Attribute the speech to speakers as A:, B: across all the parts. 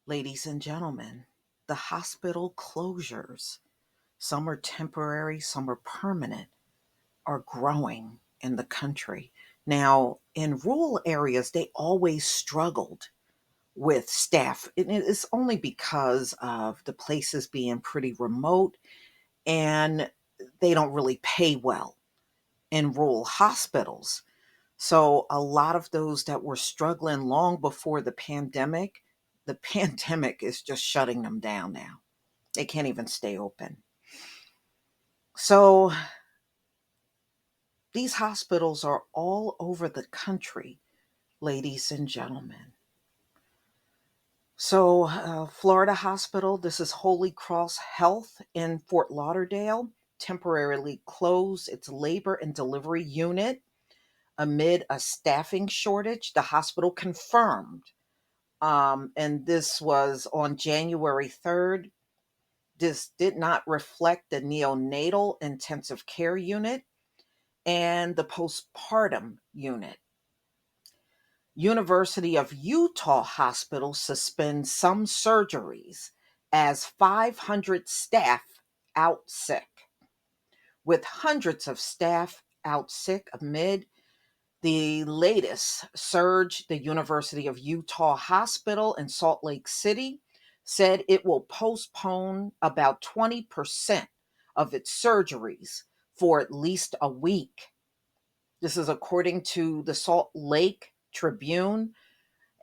A: Ladies and gentlemen, the hospital closures, some are temporary, some are permanent, are growing in the country. Now, in rural areas, they always struggled with staff. And it's only because of the places being pretty remote and they don't really pay well in rural hospitals. So, a lot of those that were struggling long before the pandemic is just shutting them down now. They can't even stay open. So, these hospitals are all over the country, ladies and gentlemen. So, Florida Hospital, this is Holy Cross Health in Fort Lauderdale, temporarily closed its labor and delivery unit amid a staffing shortage. The hospital confirmed, and this was on January 3rd. This did not reflect the neonatal intensive care unit and the postpartum unit. University of Utah Hospital suspends some surgeries as 500 staff out sick. With hundreds of staff out sick amid the latest surge, the University of Utah Hospital in Salt Lake City said it will postpone about 20% of its surgeries for at least a week. This is according to the Salt Lake Tribune.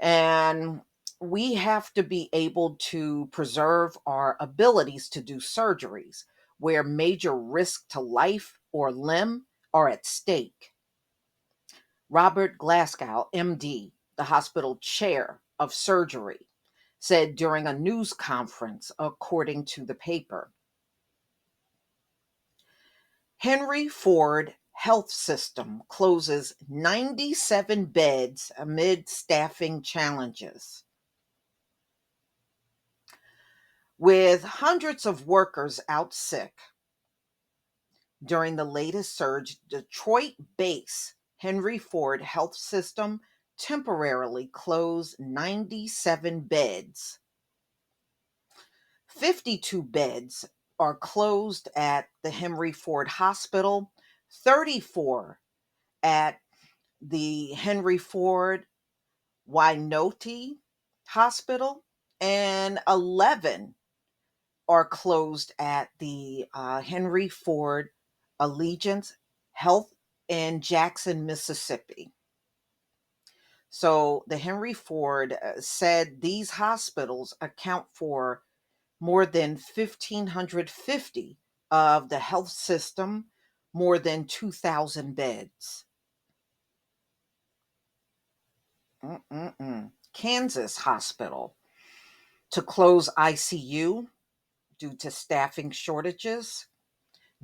A: And we have to be able to preserve our abilities to do surgeries where major risk to life or limb are at stake. Robert Glasgow, MD, the hospital chair of surgery, said during a news conference, according to the paper. Henry Ford Health System closes 97 beds amid staffing challenges. With hundreds of workers out sick during the latest surge, Detroit based Henry Ford Health System temporarily closed 97 beds. 52 beds are closed at the Henry Ford Hospital, 34 at the Henry Ford Wynoti Hospital, and 11 are closed at the Henry Ford Allegiance Health in Jackson, Mississippi. So the Henry Ford said these hospitals account for more than 1,550 of the health system, more than 2,000 beds. Kansas Hospital to close ICU due to staffing shortages.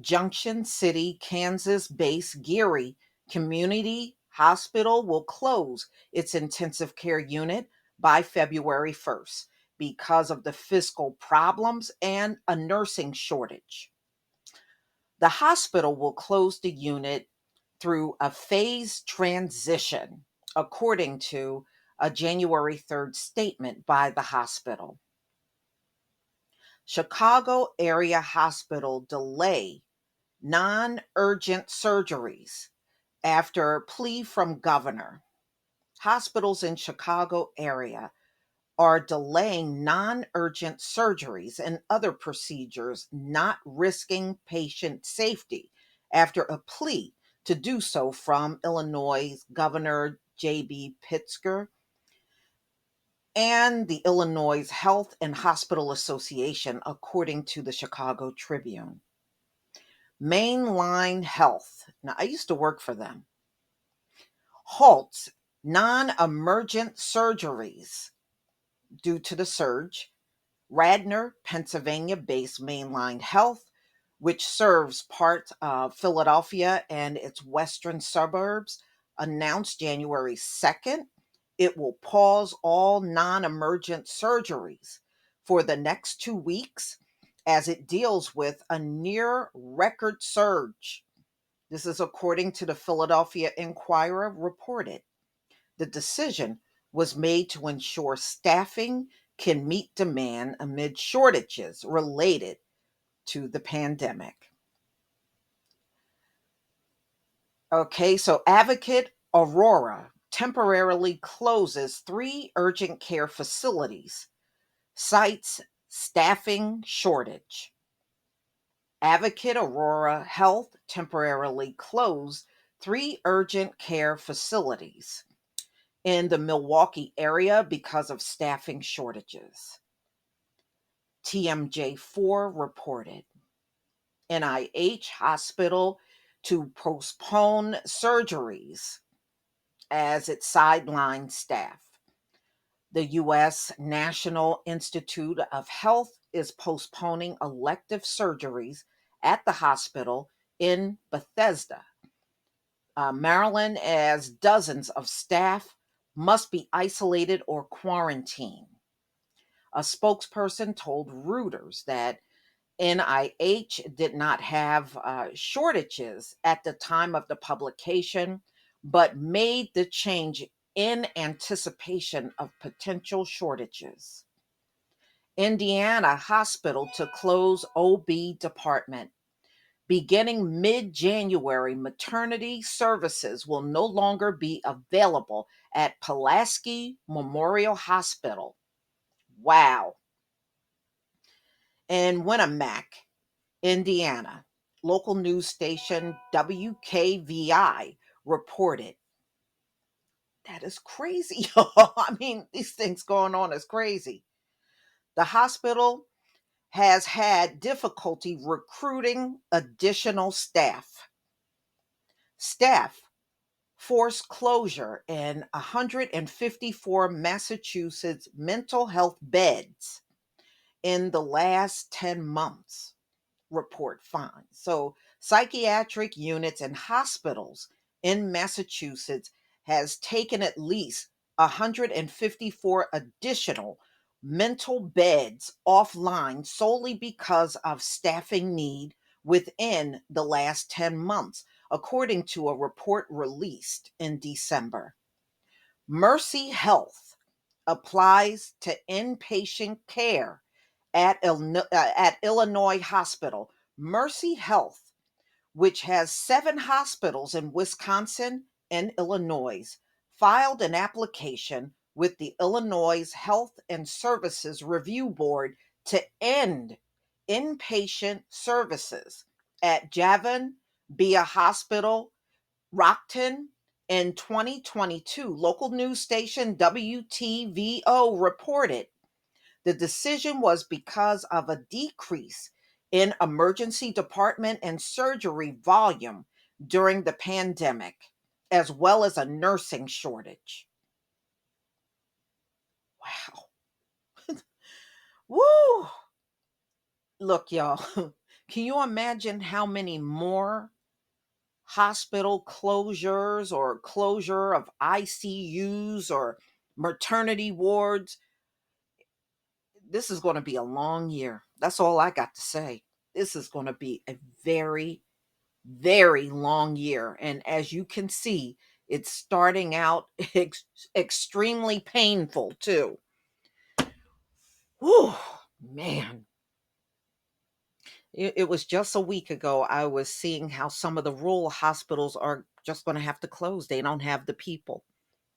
A: Junction City, Kansas based Geary Community Hospital will close its intensive care unit by February 1st because of the fiscal problems and a nursing shortage. The hospital will close the unit through a phased transition, according to a January 3rd statement by the hospital. Chicago area hospital delay non-urgent surgeries after plea from governor. Hospitals in Chicago area are delaying non-urgent surgeries and other procedures, not risking patient safety after a plea to do so from Illinois Governor J.B. Pritzker and the Illinois Health and Hospital Association, according to the Chicago Tribune. Mainline Health, now I used to work for them, halts non emergent surgeries due to the surge. Radnor, Pennsylvania based Mainline Health, which serves part of Philadelphia and its western suburbs, announced January 2nd it will pause all non emergent surgeries for the next 2 weeks as it deals with a near record surge. This is according to the Philadelphia Inquirer reported. The decision was made to ensure staffing can meet demand amid shortages related to the pandemic. Okay, so Advocate Aurora temporarily closes 3 urgent care facilities, cites staffing shortage. Advocate Aurora Health temporarily closed 3 urgent care facilities in the Milwaukee area because of staffing shortages. TMJ4 reported NIH hospital to postpone surgeries as it sidelined staff. The U.S. National Institute of Health is postponing elective surgeries at the hospital in Bethesda, Maryland, as dozens of staff must be isolated or quarantined. A spokesperson told Reuters that NIH did not have shortages at the time of the publication, but made the change in anticipation of potential shortages. Indiana hospital to close OB department. Beginning mid January, maternity services will no longer be available at Pulaski Memorial Hospital. Wow. In Winnemac, Indiana, local news station WKVI reported. That is crazy, y'all. I mean, these things going on is crazy. The hospital has had difficulty recruiting additional staff. Staff forced closure in 154 Massachusetts mental health beds in the last 10 months, report finds. So, psychiatric units and hospitals in Massachusetts has taken at least 154 additional mental beds offline solely because of staffing need within the last 10 months, according to a report released in December. Mercy Health applies to inpatient care at Illinois Hospital. Mercy Health, which has 7 hospitals in Wisconsin and Illinois, filed an application with the Illinois Health and Services Review Board to end inpatient services at Javon Bia Hospital, Rockton, in 2022. Local news station WTVO reported the decision was because of a decrease in emergency department and surgery volume during the pandemic, as well as a nursing shortage. Wow. Woo! Look, y'all, can you imagine how many more hospital closures or closure of ICUs or maternity wards? This is going to be a long year. That's all I got to say. This is going to be a very, very long year. And as you can see, it's starting out extremely painful too. Whew, man. It was just a week ago, I was seeing how some of the rural hospitals are just going to have to close. They don't have the people.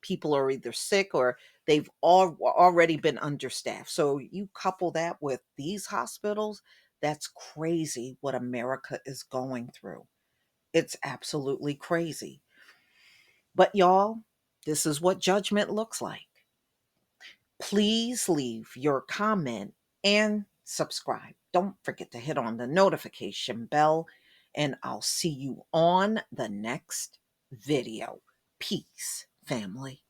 A: People are either sick or they've already been understaffed. So you couple that with these hospitals, that's crazy what America is going through. It's absolutely crazy. But y'all, this is what judgment looks like. Please leave your comment and subscribe. Don't forget to hit on the notification bell, and I'll see you on the next video. Peace, family.